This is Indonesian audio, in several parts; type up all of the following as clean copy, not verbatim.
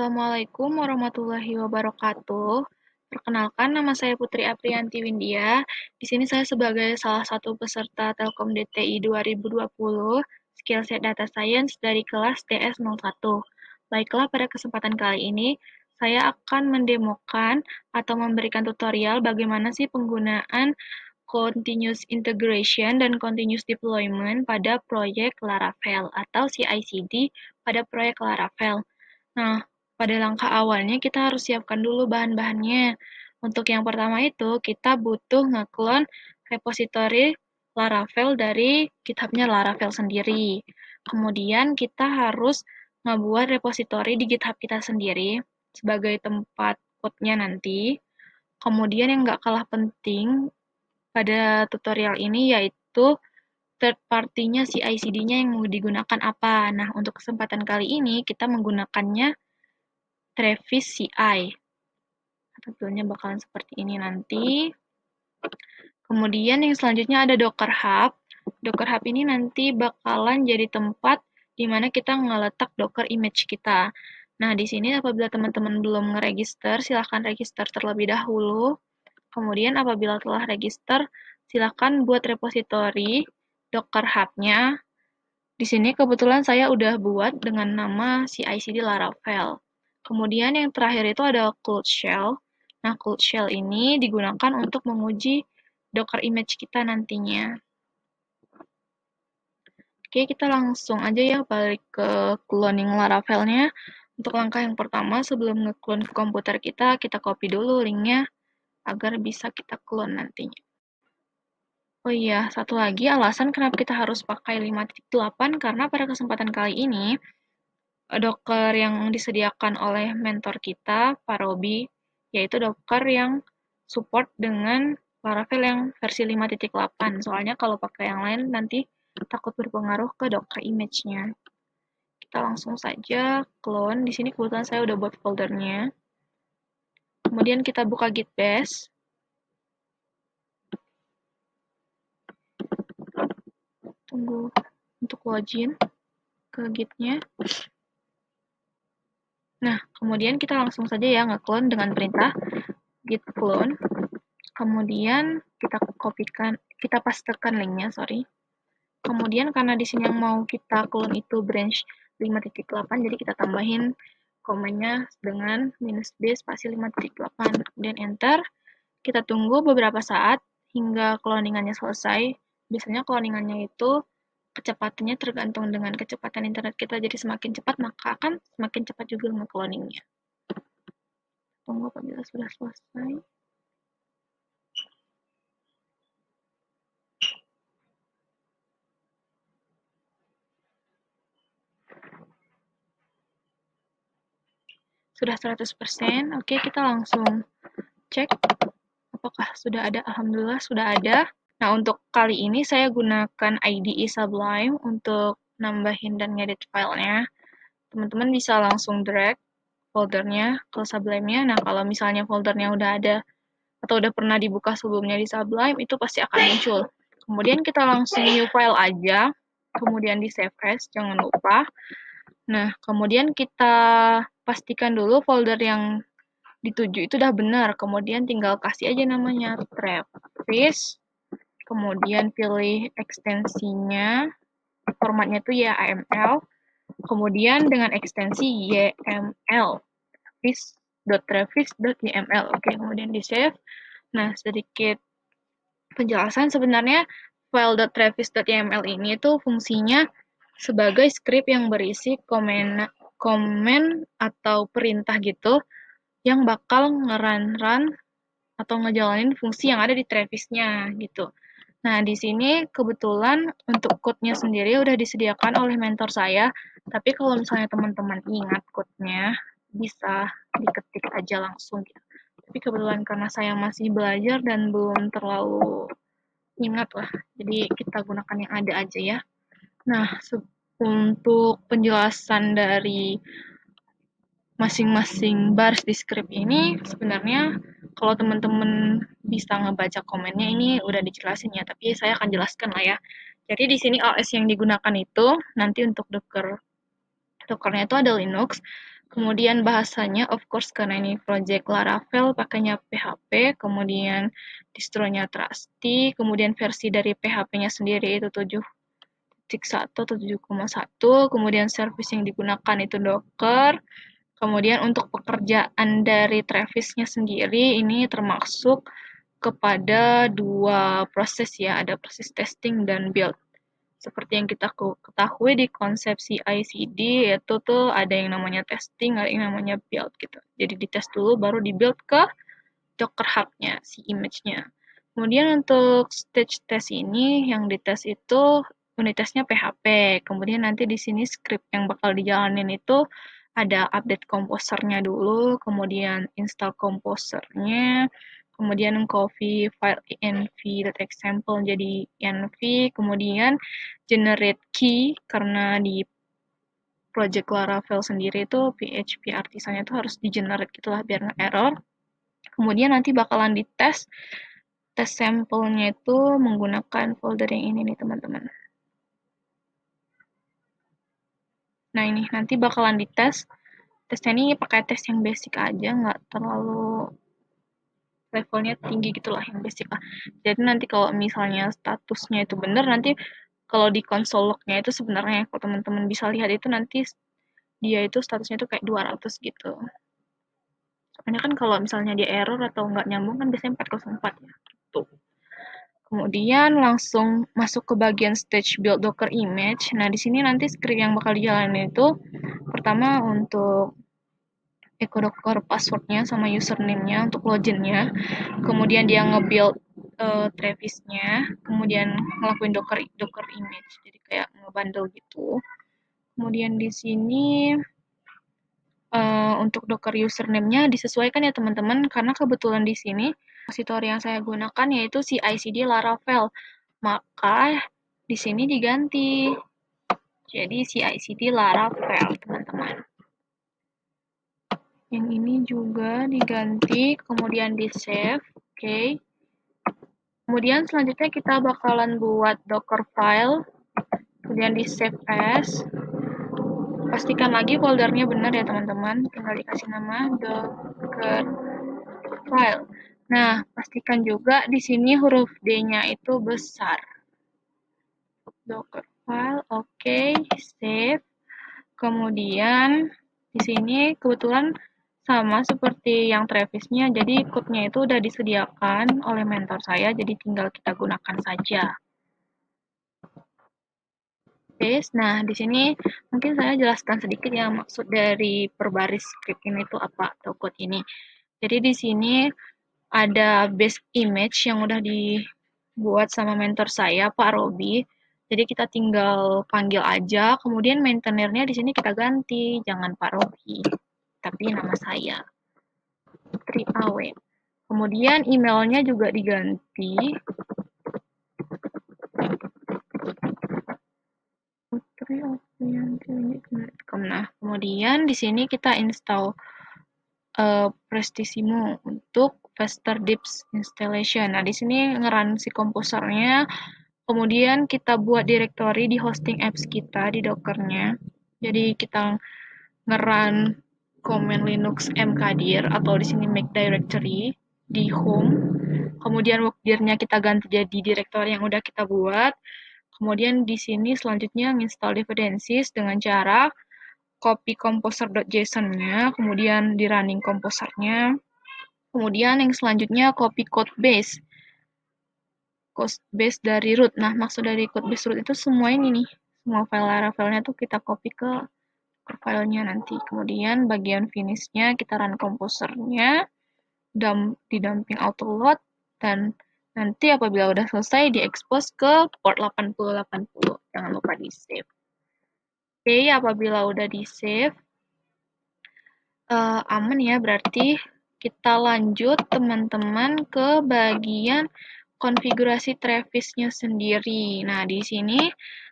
Assalamualaikum warahmatullahi wabarakatuh. Perkenalkan, nama saya Putri Apriyanti Windia. Di sini saya sebagai salah satu peserta Telkom DTI 2020 Skillset Data Science dari kelas DS01. Baiklah, pada kesempatan kali ini saya akan mendemokan atau memberikan tutorial bagaimana sih penggunaan continuous integration dan continuous deployment pada proyek Laravel atau CI/CD pada proyek Laravel. Nah, pada langkah awalnya kita harus siapkan dulu bahan-bahannya. Untuk yang pertama itu, kita butuh ngeklon repository Laravel dari GitHub-nya Laravel sendiri. Kemudian kita harus ngebuat repository di GitHub kita sendiri sebagai tempat code-nya nanti. Kemudian yang nggak kalah penting pada tutorial ini yaitu third party-nya CI/CD-nya yang mau digunakan apa. Nah, untuk kesempatan kali ini kita menggunakannya Travis CI. Tentunya bakalan seperti ini nanti. Kemudian yang selanjutnya ada Docker Hub. Docker Hub ini nanti bakalan jadi tempat di mana kita ngeletak Docker image kita. Nah, di sini apabila teman-teman belum ngeregister, silahkan register terlebih dahulu. Kemudian apabila telah register, silahkan buat repository Docker Hub-nya. Di sini kebetulan saya udah buat dengan nama CI/CD Laravel. Kemudian yang terakhir itu ada Cloud Shell. Nah, Cloud Shell ini digunakan untuk menguji Docker image kita nantinya. Oke, kita langsung aja ya balik ke cloning Laravelnya. Untuk langkah yang pertama, sebelum nge-clone ke komputer kita copy dulu linknya agar bisa kita clone nantinya. Oh iya, satu lagi alasan kenapa kita harus pakai 5.8 karena pada kesempatan kali ini Docker yang disediakan oleh mentor kita, Pak Robi, yaitu Docker yang support dengan Laravel yang versi 5.8. Soalnya kalau pakai yang lain nanti takut berpengaruh ke Docker image-nya. Kita langsung saja clone. Di sini kebetulan saya udah buat foldernya. Kemudian kita buka Git Bash. Tunggu untuk login ke Git-nya. Nah, kemudian kita langsung saja ya nge-clone dengan perintah git clone. Kemudian kita pastekan linknya, sorry. Kemudian karena di sini yang mau kita clone itu branch 5.8, jadi kita tambahin komennya dengan -b spasi 5.8. Kemudian enter. Kita tunggu beberapa saat hingga cloningannya selesai. Biasanya cloningannya itu kecepatannya tergantung dengan kecepatan internet kita, jadi semakin cepat maka akan semakin cepat juga nge-cloningnya. Tunggu apabila sudah selesai. Sudah 100%, oke kita langsung cek apakah sudah ada. Alhamdulillah sudah ada. Nah, untuk kali ini saya gunakan IDE Sublime untuk nambahin dan ngedit filenya. Teman-teman bisa langsung drag foldernya ke Sublime-nya. Nah, kalau misalnya foldernya udah ada atau udah pernah dibuka sebelumnya di Sublime, itu pasti akan muncul. Kemudian kita langsung new file aja, kemudian di save as, jangan lupa. Nah, kemudian kita pastikan dulu folder yang dituju itu udah benar. Kemudian tinggal kasih aja namanya Travis. Kemudian pilih ekstensinya, formatnya itu YAML, kemudian dengan ekstensi YML, travis.travis.yml. Oke, kemudian di save. Nah, sedikit penjelasan sebenarnya file.travis.yml ini itu fungsinya sebagai script yang berisi komen atau perintah gitu yang bakal nge-run atau ngejalanin fungsi yang ada di Travis-nya gitu. Nah, di sini kebetulan untuk code-nya sendiri udah disediakan oleh mentor saya, tapi kalau misalnya teman-teman ingat code-nya, bisa diketik aja langsung gitu. Tapi kebetulan karena saya masih belajar dan belum terlalu ingat lah, jadi kita gunakan yang ada aja ya. Nah, untuk penjelasan dari masing-masing baris di script ini sebenarnya kalau teman-teman bisa ngebaca komennya ini udah dijelasin ya, tapi saya akan jelaskan lah ya. Jadi di sini OS yang digunakan itu nanti untuk Dockernya itu ada Linux. Kemudian bahasanya, of course, karena ini project Laravel, pakainya PHP, kemudian distronya Trusty, kemudian versi dari PHP-nya sendiri itu 7.1 atau 7.1, kemudian service yang digunakan itu Docker, kemudian untuk pekerjaan dari Travis-nya sendiri, ini termasuk kepada dua proses ya, ada proses testing dan build. Seperti yang kita ketahui di konsep CI/CD, yaitu tuh ada yang namanya testing, ada yang namanya build gitu. Jadi dites dulu, baru di-build ke Docker Hub-nya, si image-nya. Kemudian untuk stage test ini, yang dites itu unit tesnya PHP. Kemudian nanti di sini script yang bakal dijalanin itu ada update komposernya dulu, kemudian install komposernya, kemudian copy file env.example jadi env, kemudian generate key, karena di project Laravel sendiri itu PHP artisannya itu harus di-generate gitulah biar nggak error. Kemudian nanti bakalan dites, tes sampelnya itu menggunakan folder yang ini nih teman-teman. Nah ini nanti bakalan dites, tesnya ini pakai tes yang basic aja, nggak terlalu levelnya tinggi gitulah, yang basic lah. Jadi nanti kalau misalnya statusnya itu benar, nanti kalau di konsol lognya itu sebenarnya kalau teman-teman bisa lihat itu nanti dia itu statusnya itu kayak 200 gitu. Soalnya kan kalau misalnya dia error atau nggak nyambung kan biasanya 404 ya. Tuh. Kemudian langsung masuk ke bagian stage build Docker image. Nah, di sini nanti script yang bakal dijalanin itu pertama untuk echo Docker passwordnya sama username-nya untuk loginnya. Kemudian dia nge-build Travis-nya, kemudian ngelakuin Docker image. Jadi kayak ngebundle gitu. Kemudian di sini untuk Docker username-nya disesuaikan ya teman-teman, karena kebetulan di sini repositori yang saya gunakan yaitu CI/CD Laravel. Maka di sini diganti. Jadi CI/CD Laravel, teman-teman. Yang ini juga diganti, kemudian di-save. Oke. Kemudian selanjutnya kita bakalan buat Docker file, kemudian di-save as. Pastikan lagi foldernya benar ya teman-teman, tinggal dikasih nama Docker file. Nah, pastikan juga di sini huruf D-nya itu besar. Docker file, oke, save. Kemudian di sini kebetulan sama seperti yang Travis-nya, jadi code-nya itu udah disediakan oleh mentor saya, jadi tinggal kita gunakan saja. Nah, di sini mungkin saya jelaskan sedikit ya maksud dari perbaris script ini itu apa, atau code ini. Jadi di sini ada base image yang udah dibuat sama mentor saya, Pak Robi. Jadi kita tinggal panggil aja, kemudian maintainernya di sini kita ganti, jangan Pak Robi, tapi nama saya, Putri Awe. Kemudian emailnya juga diganti, Nah, kemudian di sini kita install Prestissimo untuk faster dips installation. Nah, di sini ngeran si komposernya, kemudian kita buat directory di hosting apps kita di Dockernya. Jadi kita ngeran command linux mkdir atau di sini make directory di home. Kemudian workdir-nya kita ganti jadi directory yang udah kita buat. Kemudian di sini selanjutnya install dependencies dengan cara copy composer.json-nya, kemudian di running composer-nya. Kemudian yang selanjutnya copy code base. Code base dari root. Nah, maksud dari code base root itu semua ini nih. Semua file Laravel-nya tuh kita copy ke filenya nanti. Kemudian bagian finish-nya kita run composer-nya, didamping autoload, dan nanti apabila udah selesai diekspos ke port 8080. Jangan lupa di-save. Oke, apabila udah di-save, aman ya, berarti kita lanjut teman-teman ke bagian konfigurasi Travis-nya sendiri. Nah, di sini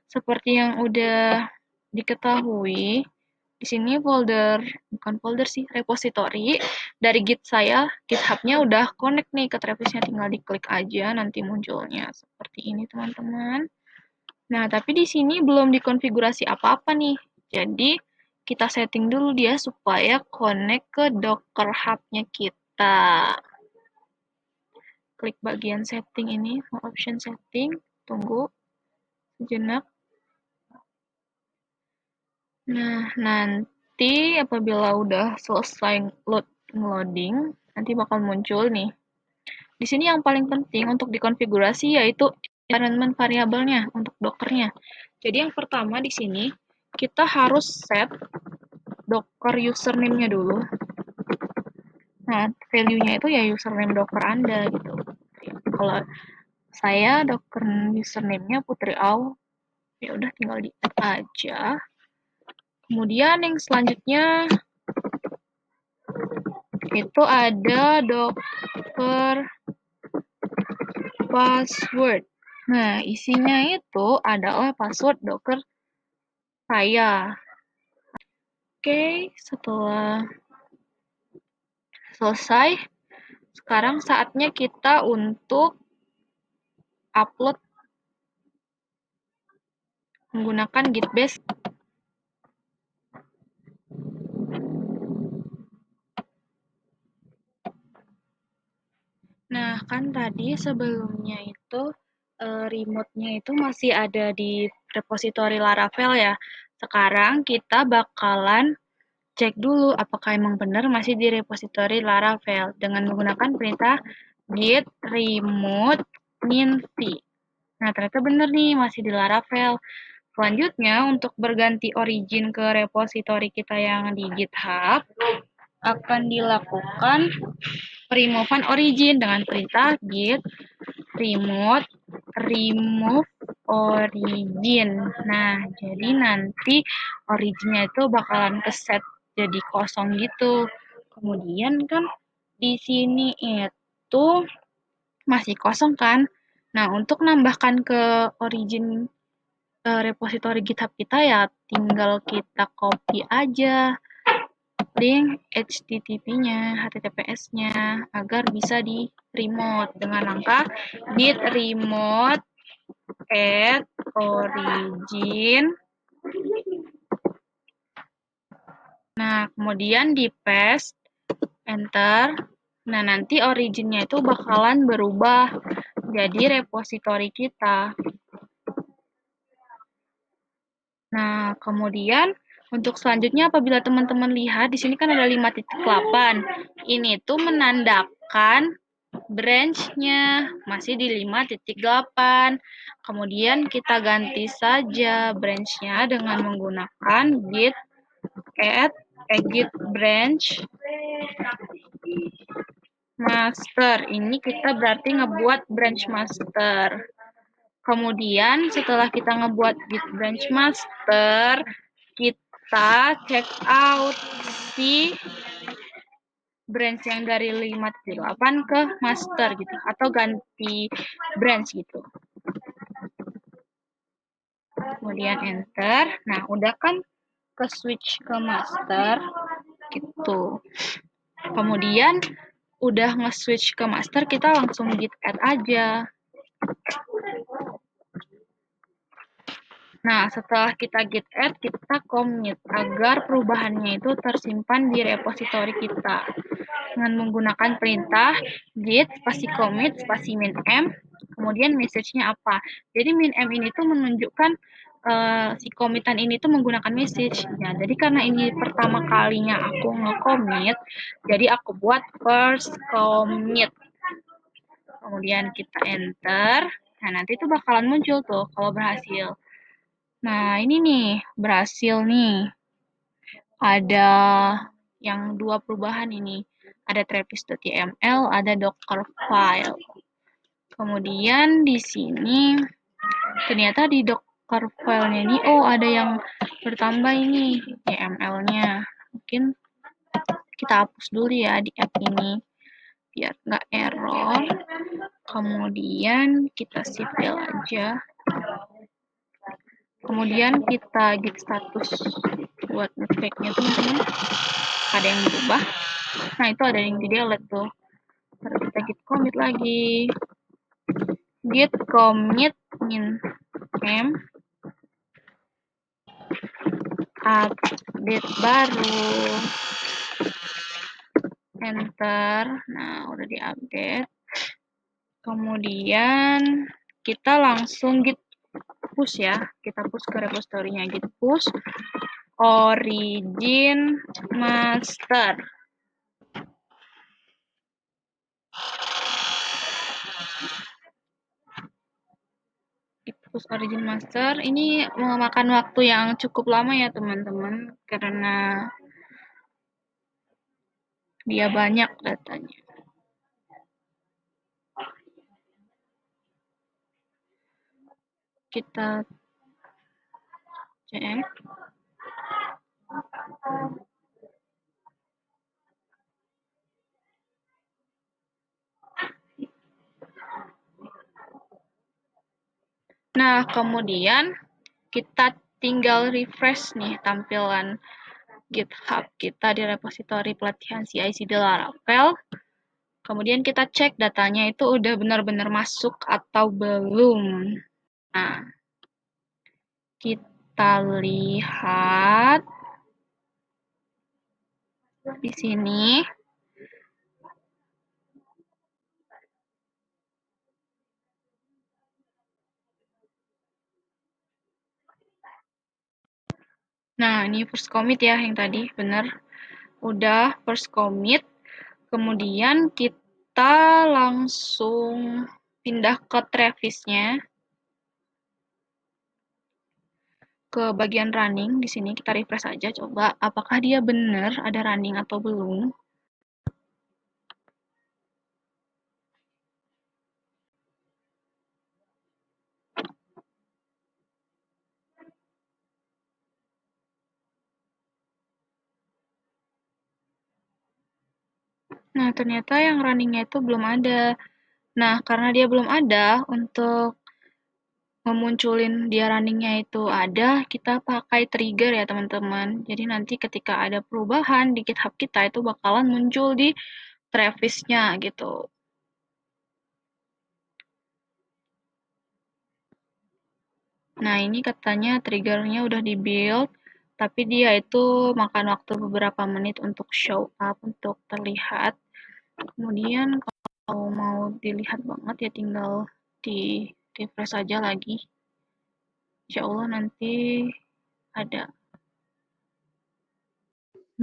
seperti yang udah diketahui, di sini bukan folder sih, repository dari Git saya, GitHub-nya udah connect nih ke Travis-nya, tinggal diklik aja nanti munculnya seperti ini teman-teman. Nah, tapi di sini belum dikonfigurasi apa-apa nih. Jadi kita setting dulu dia supaya connect ke Docker Hub-nya kita. Klik bagian setting ini, option setting, tunggu sejenak. Nah, nanti apabila udah selesai loading, nanti bakal muncul nih. Di sini yang paling penting untuk dikonfigurasi yaitu environment variabelnya untuk Dockernya. Jadi yang pertama di sini kita harus set Docker username-nya dulu. Nah, value-nya itu ya username Docker Anda gitu. Kalau saya Docker username-nya Putri Au, ya udah tinggal di add aja. Kemudian yang selanjutnya itu ada Docker password. Nah, isinya itu adalah password Docker saya. Oke, setelah selesai, sekarang saatnya kita untuk upload menggunakan Git Bash. Nah, kan tadi sebelumnya itu remote-nya itu masih ada di repository Laravel ya. Sekarang kita bakalan cek dulu apakah emang benar masih di repository Laravel dengan menggunakan perintah git remote min-v. Nah, ternyata benar nih masih di Laravel. Selanjutnya, untuk berganti origin ke repository kita yang di GitHub, akan dilakukan removean origin dengan perintah git remove origin. Nah, jadi nanti originnya itu bakalan keset jadi kosong gitu. Kemudian kan di sini itu masih kosong kan. Nah, untuk nambahkan ke origin repository GitHub kita ya tinggal kita copy aja link HTTPS-nya agar bisa di remote dengan langkah git remote add origin. Nah, kemudian di paste, enter. Nah, nanti originnya itu bakalan berubah jadi repository kita. Nah, kemudian untuk selanjutnya apabila teman-teman lihat di sini kan ada 5.8. Ini tuh menandakan branch-nya masih di 5.8. Kemudian kita ganti saja branch-nya dengan menggunakan git add git branch master. Ini kita berarti ngebuat branch master. Kemudian setelah kita ngebuat git branch master, kita check out si branch yang dari 5.8 ke master gitu, atau ganti branch gitu. Kemudian enter. Nah, udah kan ke switch ke master gitu. Kemudian udah nge-switch ke master, kita langsung git add aja. Nah, setelah kita git add, kita commit agar perubahannya itu tersimpan di repository kita. Dengan menggunakan perintah git spasi commit spasi min m, kemudian message-nya apa. Jadi min m ini tuh menunjukkan si commitan ini tuh menggunakan message. Ya, jadi karena ini pertama kalinya aku nge-commit, jadi aku buat first commit. Kemudian kita enter. Nah, nanti tuh bakalan muncul tuh kalau berhasil. Nah, ini nih, berhasil nih. Ada yang dua perubahan ini. Ada trappist.yml, ada docker file. Kemudian di sini, ternyata di docker file-nya ini, oh ada yang bertambah ini, YML-nya. Mungkin kita hapus dulu ya di app ini, biar nggak error. Kemudian kita sipil aja. Kemudian kita git status buat ngeceknya teman-teman. Ada yang berubah. Nah, itu ada yang di delete tuh. Terus kita git commit lagi. Git commit min m update baru. Enter. Nah, udah diupdate. Kemudian kita langsung git push ya. Kita push ke repository-nya git push origin master. Git push origin master ini memakan waktu yang cukup lama ya teman-teman karena dia banyak datanya. Kita cek. Nah, kemudian kita tinggal refresh nih tampilan GitHub kita di repository pelatihan CI/CD Laravel. Kemudian kita cek datanya itu udah benar-benar masuk atau belum. Nah, kita lihat di sini. Nah, ini first commit ya yang tadi, benar. Udah first commit. Kemudian kita langsung pindah ke Travis-nya. Ke bagian running, di sini kita refresh aja coba apakah dia benar ada running atau belum. Nah, ternyata yang runningnya itu belum ada. Nah, karena dia belum ada, untuk memunculin dia runningnya itu ada, kita pakai trigger ya teman-teman. Jadi nanti ketika ada perubahan di GitHub kita itu bakalan muncul di Travis-nya gitu. Nah, ini katanya triggernya udah di-build, tapi dia itu makan waktu beberapa menit untuk show up, untuk terlihat. Kemudian kalau mau dilihat banget ya tinggal di refresh aja lagi. Insya Allah nanti ada.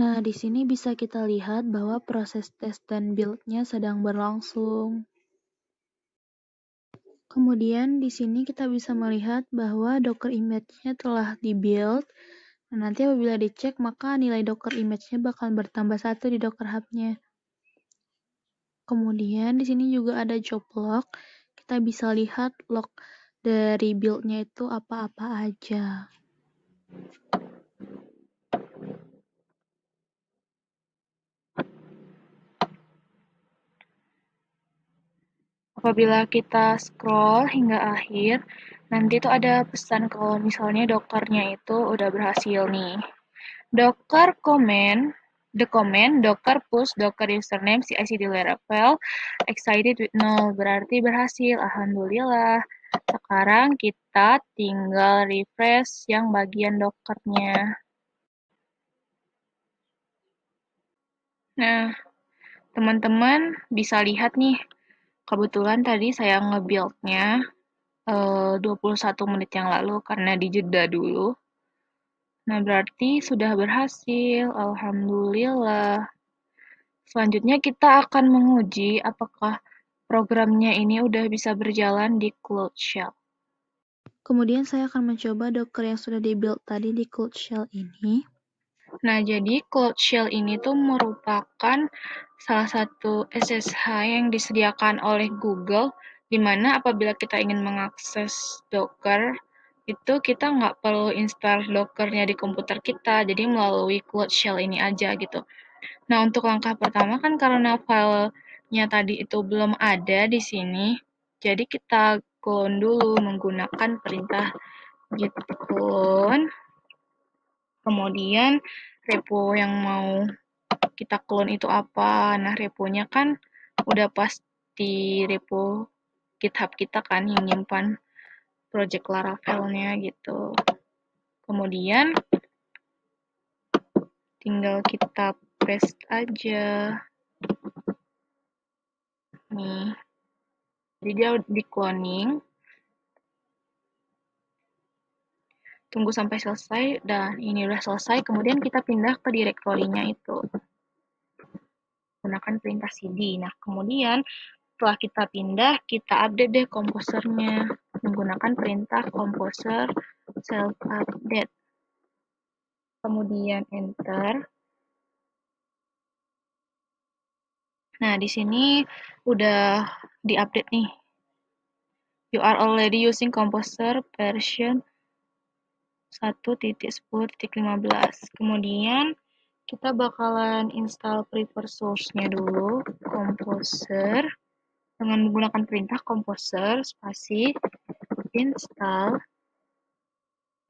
Nah, di sini bisa kita lihat bahwa proses tes dan build-nya sedang berlangsung. Kemudian di sini kita bisa melihat bahwa Docker image-nya telah di-build. Nah, nanti apabila dicek, maka nilai Docker image-nya bakal bertambah 1 di Docker Hub-nya. Kemudian di sini juga ada job log. Kita bisa lihat log dari build-nya itu apa-apa aja. Apabila kita scroll hingga akhir, nanti tuh ada pesan kalau misalnya Dockernya itu udah berhasil nih. Docker command docker push docker username cicd laravel excited with null berarti berhasil. Alhamdulillah. Sekarang kita tinggal refresh yang bagian dockernya. Nah, teman-teman bisa lihat nih, kebetulan tadi saya nge-build-nya 21 menit yang lalu karena dijeda dulu. Nah, berarti sudah berhasil. Alhamdulillah. Selanjutnya kita akan menguji apakah programnya ini udah bisa berjalan di Cloud Shell. Kemudian saya akan mencoba Docker yang sudah di-build tadi di Cloud Shell ini. Nah, jadi Cloud Shell ini tuh merupakan salah satu SSH yang disediakan oleh Google, di mana apabila kita ingin mengakses Docker, itu kita nggak perlu install Docker-nya di komputer kita, jadi melalui Cloud Shell ini aja gitu. Nah, untuk langkah pertama kan karena filenya tadi itu belum ada di sini, jadi kita clone dulu menggunakan perintah git clone. Kemudian repo yang mau kita clone itu apa? Nah, reponya kan udah pasti repo GitHub kita kan yang nyimpan project Laravel-nya gitu. Kemudian tinggal kita paste aja. Nih, jadi dia di cloning. Tunggu sampai selesai, dan ini udah selesai, kemudian kita pindah ke direktorinya itu. Gunakan perintah cd. Nah, kemudian setelah kita pindah, kita update deh komposernya menggunakan perintah composer self update. Kemudian enter. Nah, di sini udah diupdate nih. You are already using composer version 1.10.15. Kemudian kita bakalan install prefer source-nya dulu, composer, dengan menggunakan perintah composer spasi install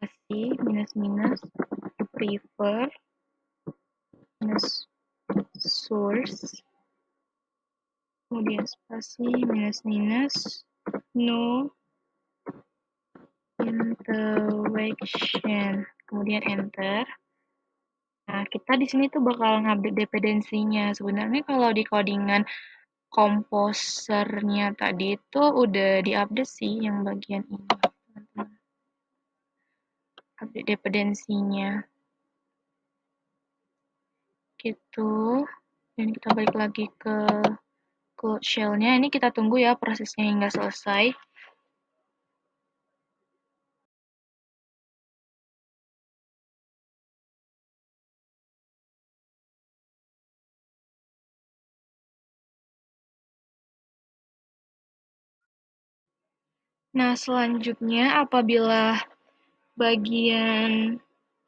spasi minus prefer minus source, kemudian spasi minus no interaction, kemudian enter. Nah, kita di sini tuh bakal ngupdate dependensinya. Sebenarnya kalau di codingan komposernya tadi itu udah diupdate sih yang bagian ini, teman-teman. Update dependensinya. Gitu. Dan kita balik lagi ke code shell-nya. Ini kita tunggu ya prosesnya hingga selesai. Nah, selanjutnya apabila bagian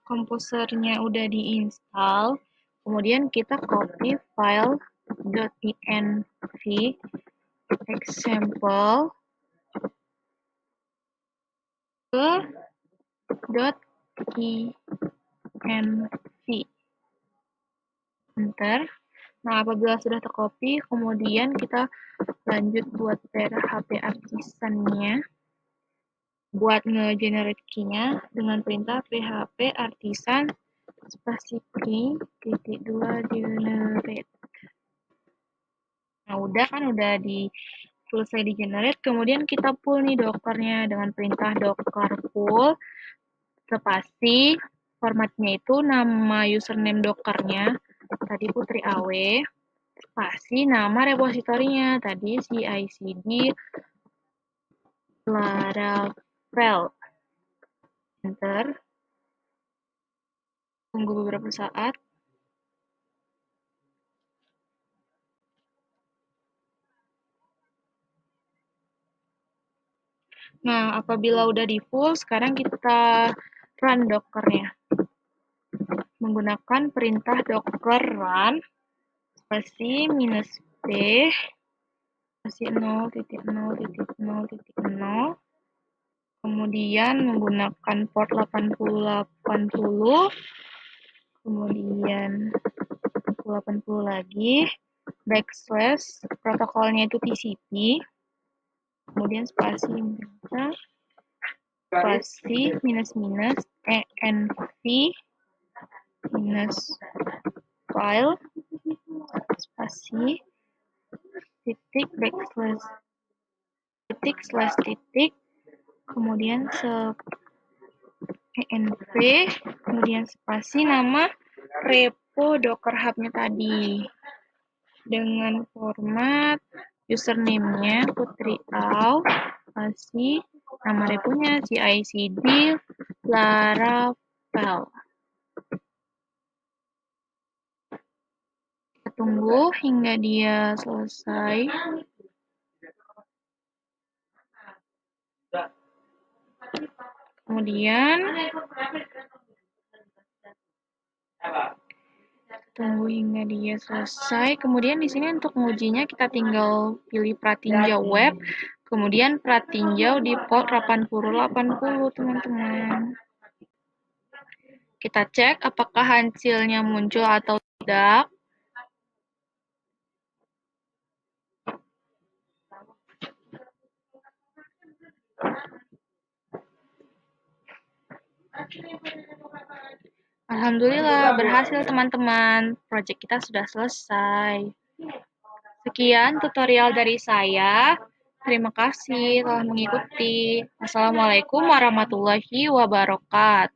komposernya udah diinstal, kemudian kita copy file .env example ke .env. Enter. Nah, apabila sudah tercopy, kemudian kita lanjut buat PHP artisan-nya. Buat nge-generate key-nya dengan perintah php artisan spasi key titik 2 generate. Nah, udah kan, udah selesai di generate, kemudian kita pull nih dockernya dengan perintah docker pull spasi formatnya itu nama username dockernya tadi Putri AW spasi nama repositorinya tadi CICD Laravel. Enter. Tunggu beberapa saat. Nah, apabila udah di full, sekarang kita run dockernya. Menggunakan perintah docker run spasi minus p spasi 0.0.0.0, kemudian menggunakan port 8080, kemudian 80 lagi, backslash, protokolnya itu TCP, kemudian spasi minus env minus file spasi titik backslash titik slash titik kemudian env kemudian spasi nama repo docker hub-nya tadi dengan format username-nya Putri Au spasi nama reponya CICD Laravel. Kita tunggu hingga dia selesai. Kemudian tunggu hingga dia selesai. Kemudian di sini untuk mengujinya kita tinggal pilih pratinjau web, kemudian pratinjau di port 8080, teman-teman. Kita cek apakah hasilnya muncul atau tidak. Alhamdulillah berhasil teman-teman. Proyek kita sudah selesai. Sekian tutorial dari saya. Terima kasih telah mengikuti. Wassalamualaikum warahmatullahi wabarakatuh.